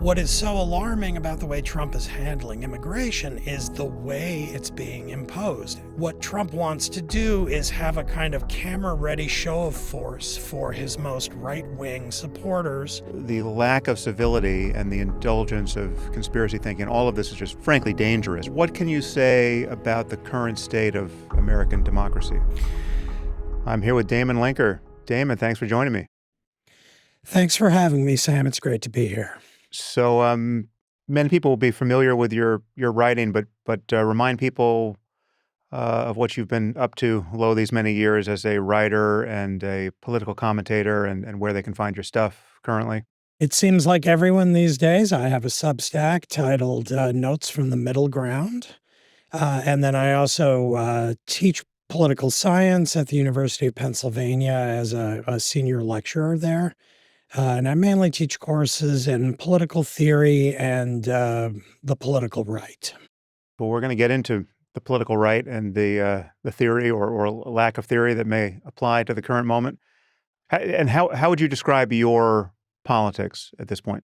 What is so alarming about the way Trump is handling immigration is the way it's being imposed. What Trump wants to do is have a kind of camera-ready show of force for his most right-wing supporters. The lack of civility and the indulgence of conspiracy thinking, all of this is just frankly dangerous. What can you say about the current state of American democracy? I'm here with Damon Linker. Damon, thanks for joining me. Thanks for having me, Sam. It's great to be here. So many people will be familiar with your writing, but remind people of what you've been up to these many years as a writer and a political commentator, and where they can find your stuff currently. It seems like everyone these days. I have a Substack titled Notes From the Middleground. And then I also teach political science at the University of Pennsylvania as a senior lecturer there. And I mainly teach courses in political theory and the political right. Well, we're going to get into the political right and the theory or lack of theory that may apply to the current moment. And how would you describe your politics at this point?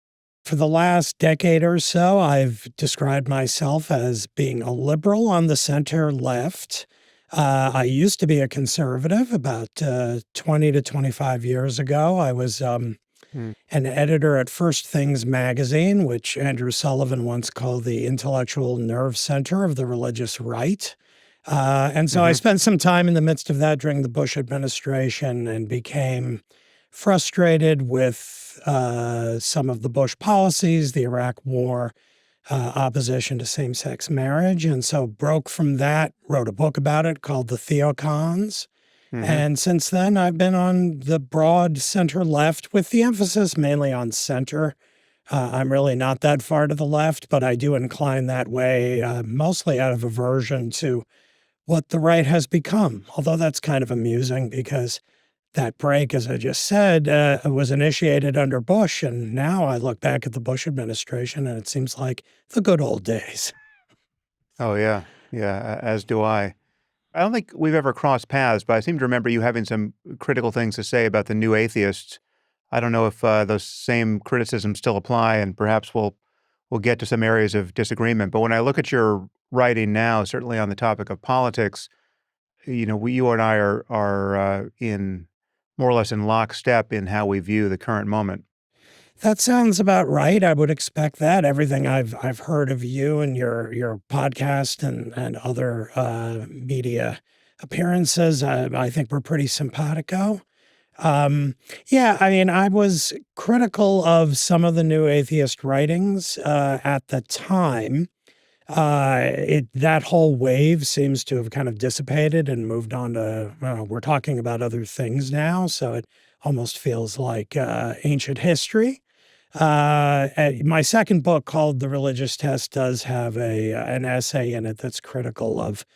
For the last decade or so, I've described myself as being a liberal on the center left. I used to be a conservative about 20 to 25 years ago. I was an editor at First Things magazine, which Andrew Sullivan once called the intellectual nerve center of the religious right. And so I spent some time in the midst of that during the Bush administration and became frustrated with some of the Bush policies, the Iraq War, opposition to same-sex marriage. And so broke from that, wrote a book about it called The Theocons. And since then, I've been on the broad center left with the emphasis mainly on center. I'm really not that far to the left, but I do incline that way, mostly out of aversion to what the right has become. Although that's kind of amusing because that break, as I just said, was initiated under Bush. And now I look back at the Bush administration and it seems like the good old days. Oh, yeah. Yeah, as do I. I don't think we've ever crossed paths, but I seem to remember you having some critical things to say about the new atheists. I don't know if those same criticisms still apply, and perhaps we'll get to some areas of disagreement. But when I look at your writing now, certainly on the topic of politics, you and I are in more or less in lockstep in how we view the current moment. That sounds about right. I would expect that. Everything I've heard of you and your podcast and other media appearances, I think were pretty simpatico. Yeah, I mean, I was critical of some of the new atheist writings at the time. That whole wave seems to have kind of dissipated and moved on to, we're talking about other things now, so it almost feels like ancient history. My second book, called The Religious Test, does have an essay in it that's critical of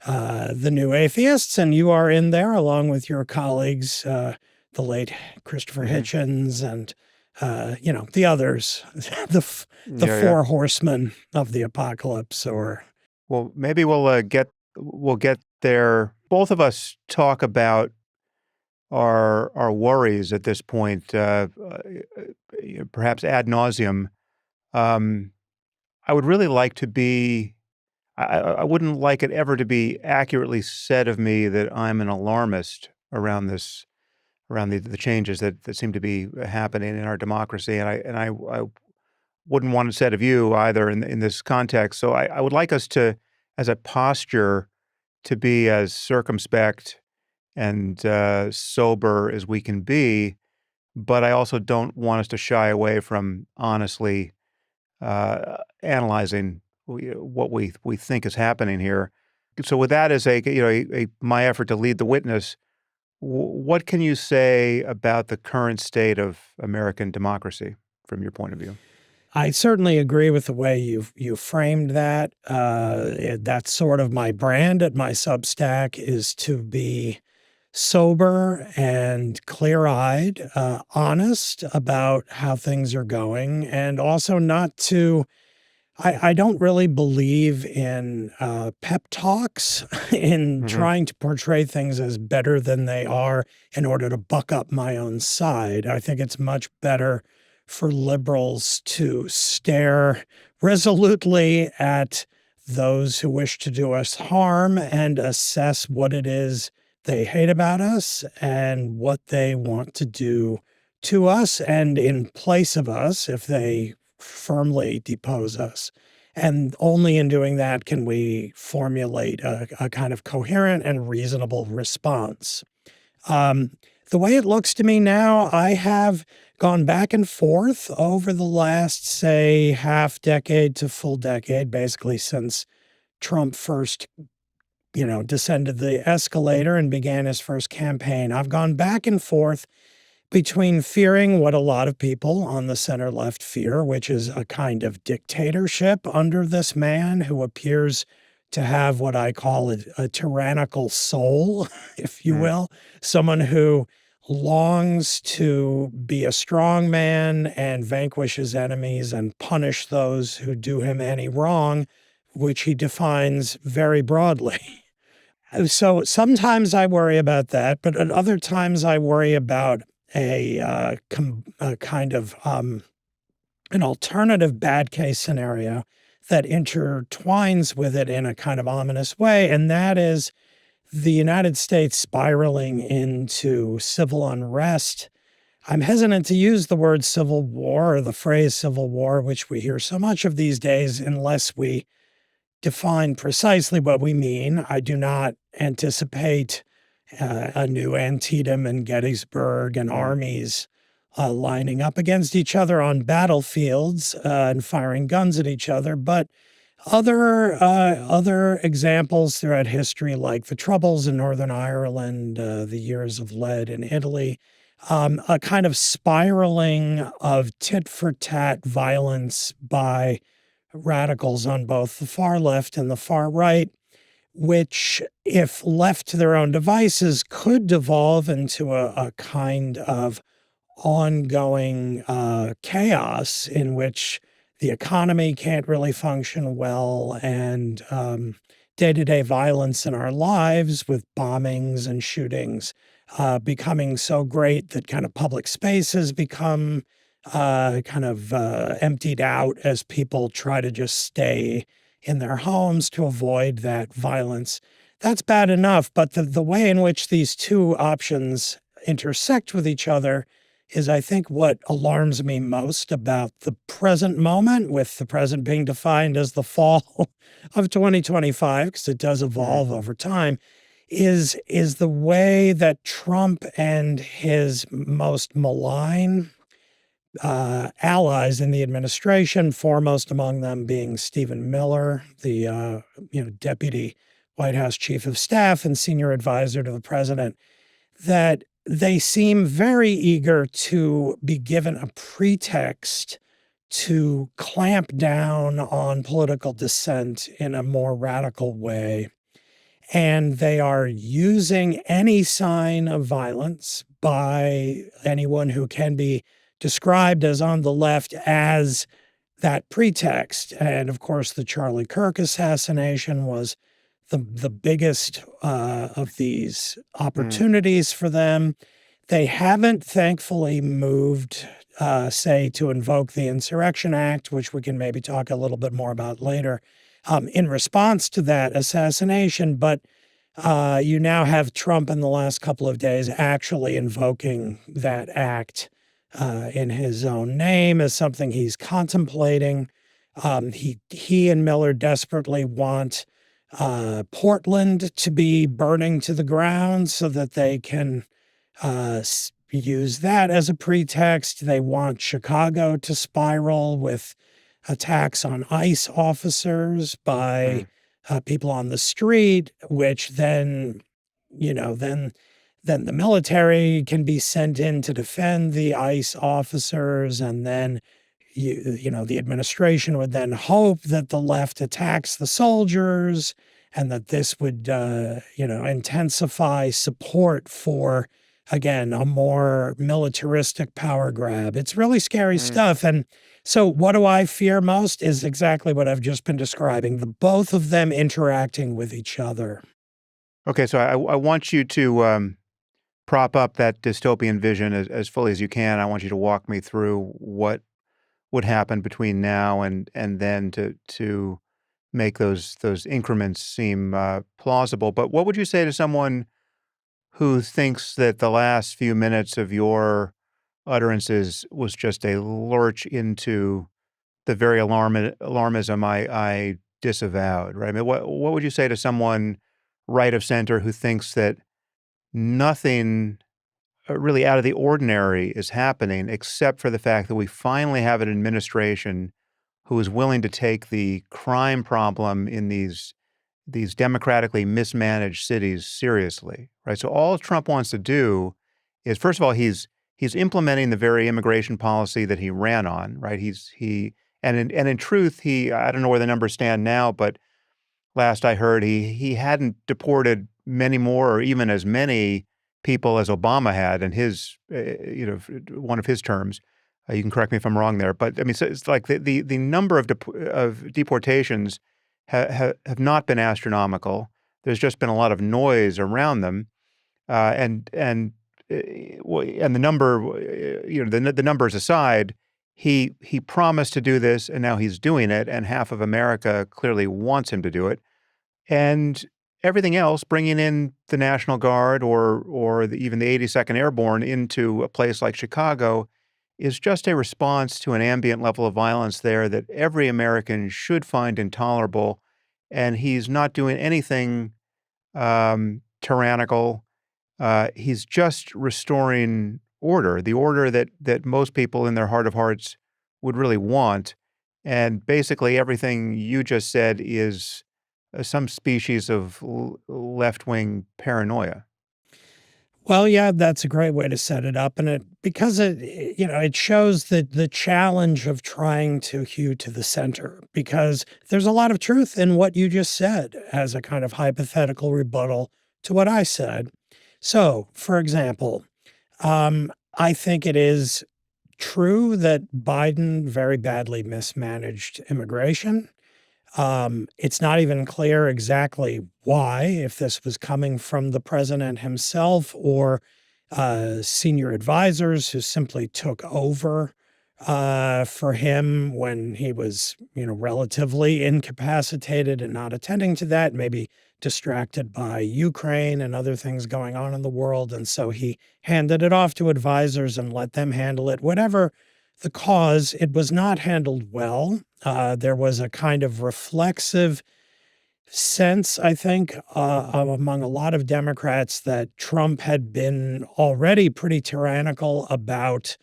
the new atheists, and you are in there along with your colleagues, the late Christopher Hitchens and the others, the four horsemen of the apocalypse. Well, maybe we'll get there. Both of us talk about our worries at this point, perhaps ad nauseum. I would really like to be. I wouldn't like it ever to be accurately said of me that I'm an alarmist around the changes that seem to be happening in our democracy, and I wouldn't want it said of you either in this context. So I would like us to, as a posture, to be as circumspect and sober as we can be, but I also don't want us to shy away from honestly analyzing what we think is happening here. So with that as my effort to lead the witness, what can you say about the current state of American democracy from your point of view? I certainly agree with the way you framed that. That's sort of my brand at my Substack, is to be sober and clear-eyed, honest about how things are going, and also not to I don't really believe in pep talks, in trying to portray things as better than they are in order to buck up my own side. I think it's much better for liberals to stare resolutely at those who wish to do us harm and assess what it is they hate about us and what they want to do to us and in place of us if they firmly depose us. And only in doing that can we formulate a kind of coherent and reasonable response. Um, the way it looks to me now, I have gone back and forth over the last, say, half decade to full decade, basically since Trump first, descended the escalator and began his first campaign. I've gone back and forth between fearing what a lot of people on the center left fear, which is a kind of dictatorship under this man who appears to have what I call a tyrannical soul, if you Mm. will, someone who longs to be a strong man and vanquish his enemies and punish those who do him any wrong, which he defines very broadly. So sometimes I worry about that, but at other times I worry about a kind of an alternative bad case scenario that intertwines with it in a kind of ominous way, and that is the United States spiraling into civil unrest. I'm hesitant to use the word civil war or the phrase civil war, which we hear so much of these days, unless we define precisely what we mean. I do not anticipate a new Antietam and Gettysburg and Mm. armies lining up against each other on battlefields and firing guns at each other. But other examples throughout history, like the Troubles in Northern Ireland, the years of lead in Italy, a kind of spiraling of tit for tat violence by radicals on both the far left and the far right, which, if left to their own devices, could devolve into a kind of ongoing chaos in which the economy can't really function well and day-to-day violence in our lives with bombings and shootings becoming so great that kind of public spaces become emptied out as people try to just stay in their homes to avoid that violence. That's bad enough, but the way in which these two options intersect with each other is, I think, what alarms me most about the present moment, with the present being defined as the fall of 2025, because it does Mm. evolve over time, is the way that Trump and his most malign allies in the administration, foremost among them being Stephen Miller, the deputy White House chief of staff and senior advisor to the president, that they seem very eager to be given a pretext to clamp down on political dissent in a more radical way. And they are using any sign of violence by anyone who can be described as on the left as that pretext. And of course, the Charlie Kirk assassination was the biggest of these Mm. opportunities for them. They haven't, thankfully, moved, say, to invoke the Insurrection Act, which we can maybe talk a little bit more about later, in response to that assassination. But you now have Trump in the last couple of days actually invoking that act in his own name as something he's contemplating. He and Miller desperately want Portland to be burning to the ground so that they can use that as a pretext. They want Chicago to spiral with attacks on ICE officers by Mm. people on the street, which then, you know, then the military can be sent in to defend the ICE officers, and then the administration would then hope that the left attacks the soldiers and that this would, intensify support for, again, a more militaristic power grab. It's really scary Mm. stuff. And so what do I fear most is exactly what I've just been describing, the both of them interacting with each other. Okay, so I want you to prop up that dystopian vision as fully as you can. I want you to walk me through what would happen between now and then to make those increments seem plausible. But what would you say to someone who thinks that the last few minutes of your utterances was just a lurch into the very alarmism I disavowed, right? I mean, what would you say to someone right of center who thinks that nothing really out of the ordinary is happening except for the fact that we finally have an administration who is willing to take the crime problem in these democratically mismanaged cities seriously, right? So all Trump wants to do is, first of all, he's implementing the very immigration policy that he ran on, right? And in truth, I don't know where the numbers stand now, but last I heard, he hadn't deported many more or even as many people as Obama had in his, one of his terms. You can correct me if I'm wrong there, but I mean, so it's like the number of deportations have not been astronomical. There's just been a lot of noise around them, and the number, the numbers aside, he promised to do this, and now he's doing it, and half of America clearly wants him to do it. And everything else, bringing in the National Guard or even the 82nd Airborne into a place like Chicago, is just a response to an ambient level of violence there that every American should find intolerable. And he's not doing anything tyrannical. He's just restoring order, the order that most people in their heart of hearts would really want. And basically everything you just said is some species of left-wing paranoia. Well, yeah, that's a great way to set it up, and it shows that the challenge of trying to hew to the center, because there's a lot of truth in what you just said as a kind of hypothetical rebuttal to what I said. So, for example, I think it is true that Biden very badly mismanaged immigration. It's not even clear exactly why, if this was coming from the president himself or senior advisors who simply took over for him when he was, relatively incapacitated and not attending to that, maybe distracted by Ukraine and other things going on in the world. And so he handed it off to advisors and let them handle it. Whatever the cause, it was not handled well. There was a kind of reflexive sense, I think, among a lot of Democrats that Trump had been already pretty tyrannical about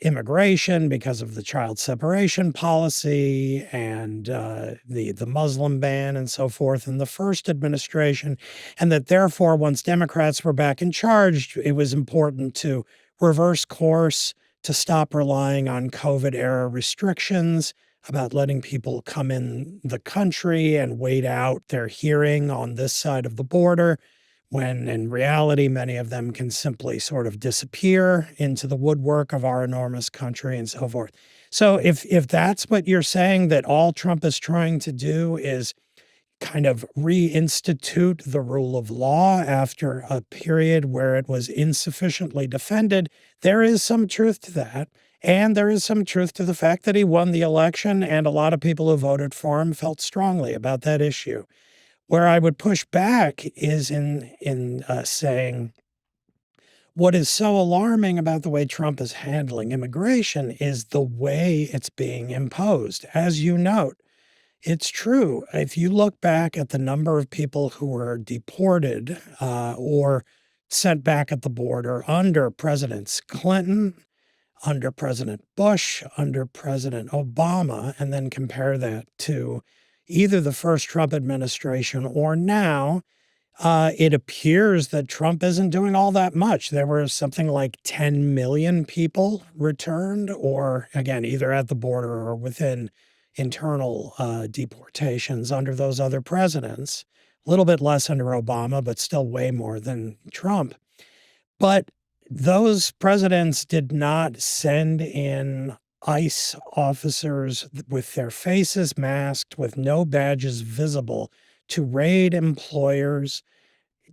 immigration because of the child separation policy and the Muslim ban and so forth in the first administration, and that therefore, once Democrats were back in charge, it was important to reverse course, to stop relying on COVID-era restrictions about letting people come in the country and wait out their hearing on this side of the border, when in reality, many of them can simply sort of disappear into the woodwork of our enormous country and so forth. So if that's what you're saying, that all Trump is trying to do is kind of reinstitute the rule of law after a period where it was insufficiently defended, there is some truth to that. And there is some truth to the fact that he won the election, and a lot of people who voted for him felt strongly about that issue. Where I would push back is in saying what is so alarming about the way Trump is handling immigration is the way it's being imposed. As you note, it's true. If you look back at the number of people who were deported or sent back at the border under Presidents Clinton, under President Bush, under President Obama, and then compare that to either the first Trump administration or now, it appears that Trump isn't doing all that much. There were something like 10 million people returned, or again, either at the border or within internal deportations under those other presidents. A little bit less under Obama, but still way more than Trump. But those presidents did not send in ICE officers with their faces masked, with no badges visible, to raid employers,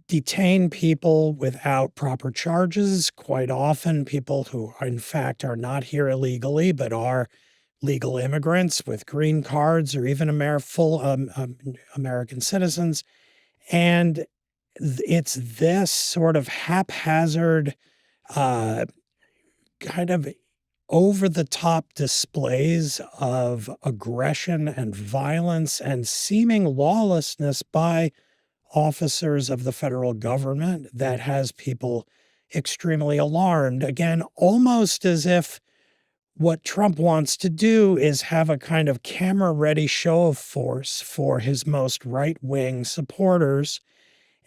detain people without proper charges, quite often people who, in fact, are not here illegally, but are legal immigrants with green cards or even full American citizens. And it's this sort of haphazard, uh, kind of over the top displays of aggression and violence and seeming lawlessness by officers of the federal government that has people extremely alarmed. Again, almost as if what Trump wants to do is have a kind of camera ready show of force for his most right wing supporters,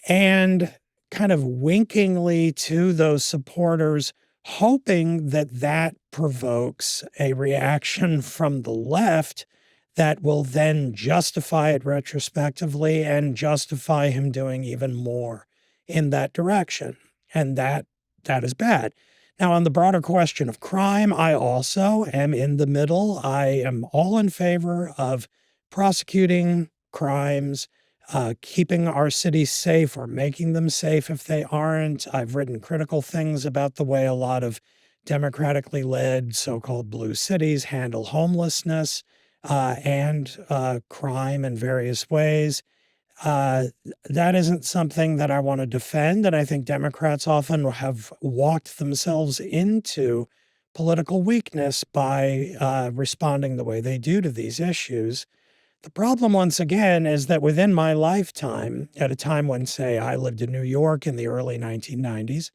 and kind of winkingly to those supporters, hoping that that provokes a reaction from the left that will then justify it retrospectively and justify him doing even more in that direction. And that is bad. Now, on the broader question of crime, I also am in the middle. I am all in favor of prosecuting crimes, keeping our cities safe or making them safe if they aren't. I've written critical things about the way a lot of democratically led so-called blue cities handle homelessness and crime in various ways. That isn't something that I want to defend. And I think Democrats often have walked themselves into political weakness by responding the way they do to these issues. The problem, once again, is that within my lifetime, at a time when, say, I lived in New York in the early 1990s,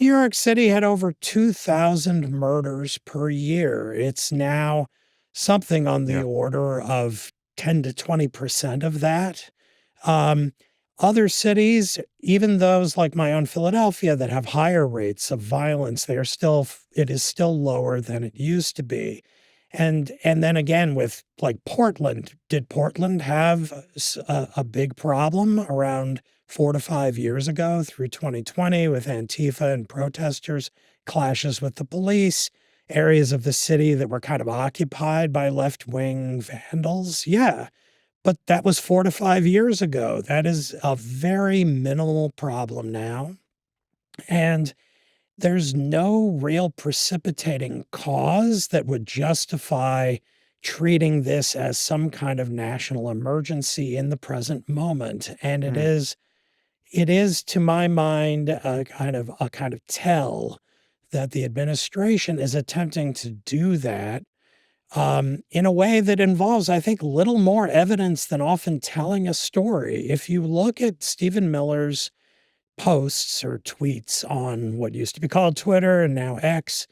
New York City had over 2,000 murders per year. It's now something on the Yeah. order of 10 to 20% of that. Um, Other cities, even those like my own Philadelphia that have higher rates of violence, it is still lower than it used to be. And then again with like Portland, did Portland have a big problem around 4 to 5 years ago through 2020 with Antifa and protesters, clashes with the police, areas of the city that were kind of occupied by left-wing vandals? Yeah. But that was 4 to 5 years ago. That is a very minimal problem now. And there's no real precipitating cause that would justify treating this as some kind of national emergency in the present moment. And Mm. it is to my mind a kind of tell that the administration is attempting to do that in a way that involves, I think, little more evidence than often telling a story. If you look at Stephen Miller's posts or tweets on what used to be called Twitter and now X,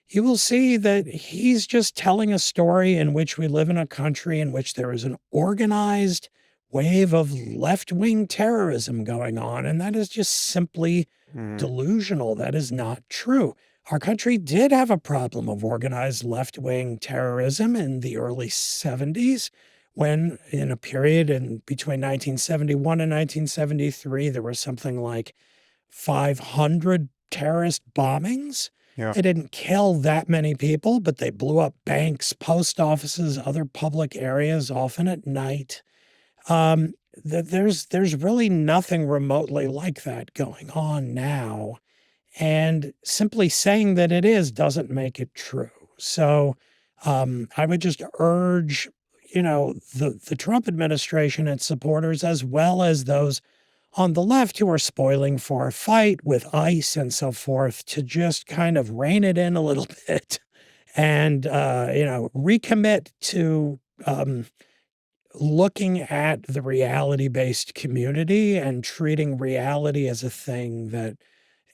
you will see that he's just telling a story in which we live in a country in which there is an organized wave of left-wing terrorism going on, and that is just simply Mm. delusional. That is not true. Our country did have a problem of organized left-wing terrorism in the early 70s, when in a period in between 1971 and 1973, there was something like 500 terrorist bombings. Yeah. They didn't kill that many people, but they blew up banks, post offices, other public areas, often at night. There's really nothing remotely like that going on now. And simply saying that it is doesn't make it true. So I would just urge, the Trump administration and supporters, as well as those on the left who are spoiling for a fight with ICE and so forth, to just kind of rein it in a little bit and, recommit to looking at the reality-based community and treating reality as a thing that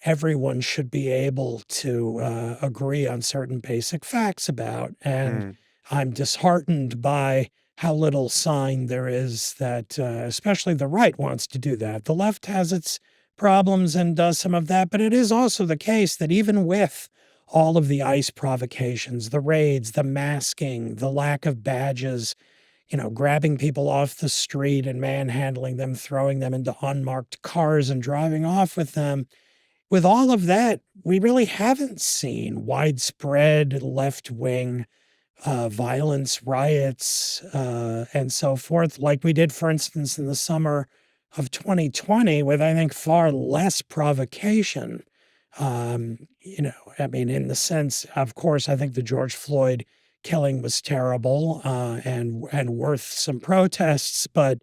everyone should be able to agree on certain basic facts about. And Mm. I'm disheartened by how little sign there is that, especially the right wants to do that. The left has its problems and does some of that, but it is also the case that even with all of the ICE provocations, the raids, the masking, the lack of badges, grabbing people off the street and manhandling them, throwing them into unmarked cars and driving off with them, with all of that, we really haven't seen widespread left-wing violence, riots, and so forth, like we did, for instance, in the summer of 2020 with, I think, far less provocation. I mean, in the sense, of course, I think the George Floyd killing was terrible and worth some protests, but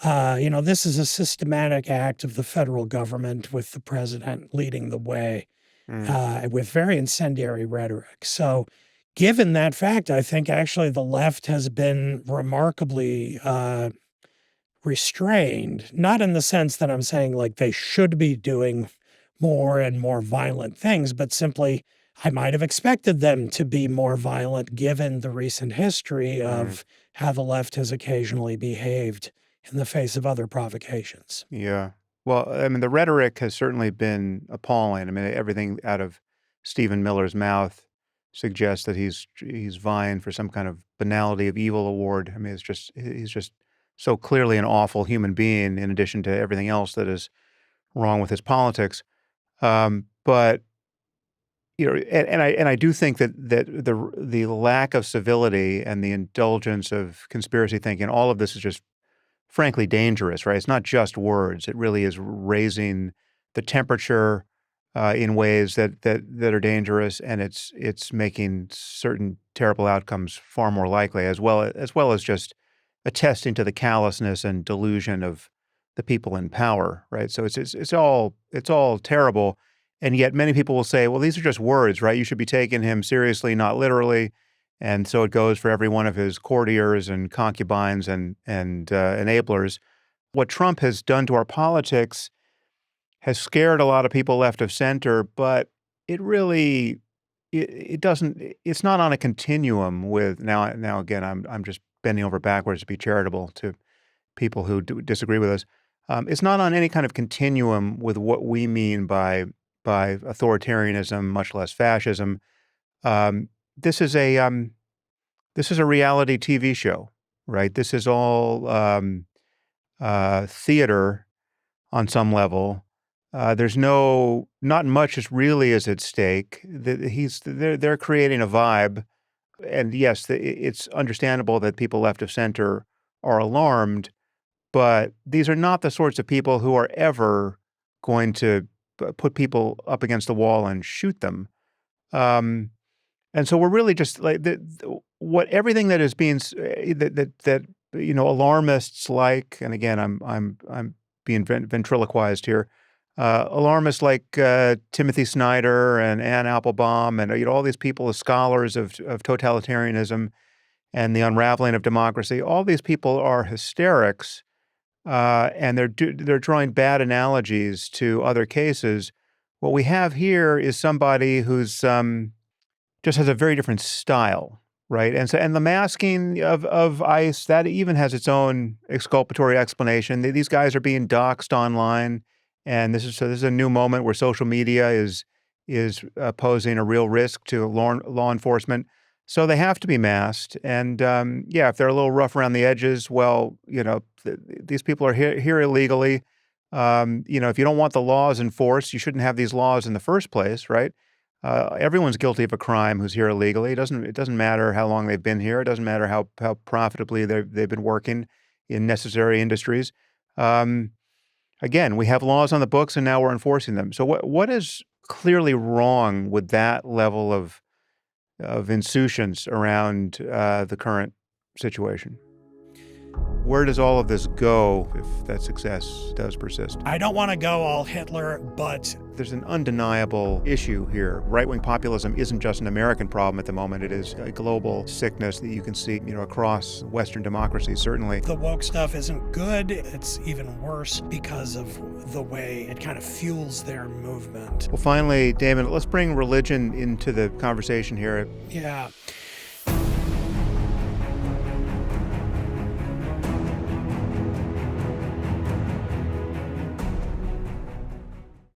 this is a systematic act of the federal government with the president leading the way Mm. with very incendiary rhetoric. So, given that fact, I think actually the left has been remarkably restrained, not in the sense that I'm saying like they should be doing more and more violent things, but simply I might have expected them to be more violent given the recent history Mm. of how the left has occasionally behaved in the face of other provocations. Yeah. Well, I mean, the rhetoric has certainly been appalling. I mean, everything out of Stephen Miller's mouth suggests that he's vying for some kind of banality of evil award. I mean, he's just so clearly an awful human being, in addition to everything else that is wrong with his politics. But and I do think that the lack of civility and the indulgence of conspiracy thinking, all of this is just frankly dangerous, right? It's not just words. It really is raising the temperature in ways that are dangerous, and it's making certain terrible outcomes far more likely, as well as just attesting to the callousness and delusion of the people in power, right? So it's all terrible, and yet many people will say, well, these are just words, right? You should be taking him seriously, not literally. And so it goes for every one of his courtiers and concubines and enablers. What Trump has done to our politics has scared a lot of people left of center, but it really it doesn't. It's not on a continuum with now. Again, I'm just bending over backwards to be charitable to people who disagree with us. It's not on any kind of continuum with what we mean by authoritarianism, much less fascism. Um, this is a this is a reality TV show, right? This is all theater on some level. There's not much is really is at stake. They're creating a vibe, and yes, it's understandable that people left of center are alarmed, but these are not the sorts of people who are ever going to put people up against the wall and shoot them. Um, and so we're really just like what everything that is being that alarmists like, and again I'm being ventriloquized here. Alarmists like Timothy Snyder and Ann Applebaum and all these people as scholars of totalitarianism and the unraveling of democracy. All these people are hysterics, and they're drawing bad analogies to other cases. What we have here is somebody who's just has a very different style, right? And the masking of ICE, that even has its own exculpatory explanation. These guys are being doxxed online, and this is a new moment where social media is posing a real risk to law enforcement. So they have to be masked, and yeah, if they're a little rough around the edges, well, these people are here illegally. If you don't want the laws enforced, you shouldn't have these laws in the first place, right? Everyone's guilty of a crime who's here illegally. It doesn't matter how long they've been here. It doesn't matter how profitably they've been working in necessary industries. Again, we have laws on the books, and now we're enforcing them. So what is clearly wrong with that level of insouciance around the current situation? Where does all of this go if that success does persist? I don't want to go all Hitler, but There's an undeniable issue here. Right-wing populism isn't just an American problem at the moment. It is a global sickness that you can see, across Western democracies, certainly. the woke stuff isn't good. It's even worse because of the way it kind of fuels their movement. Well, finally, Damon, let's bring religion into the conversation here. Yeah.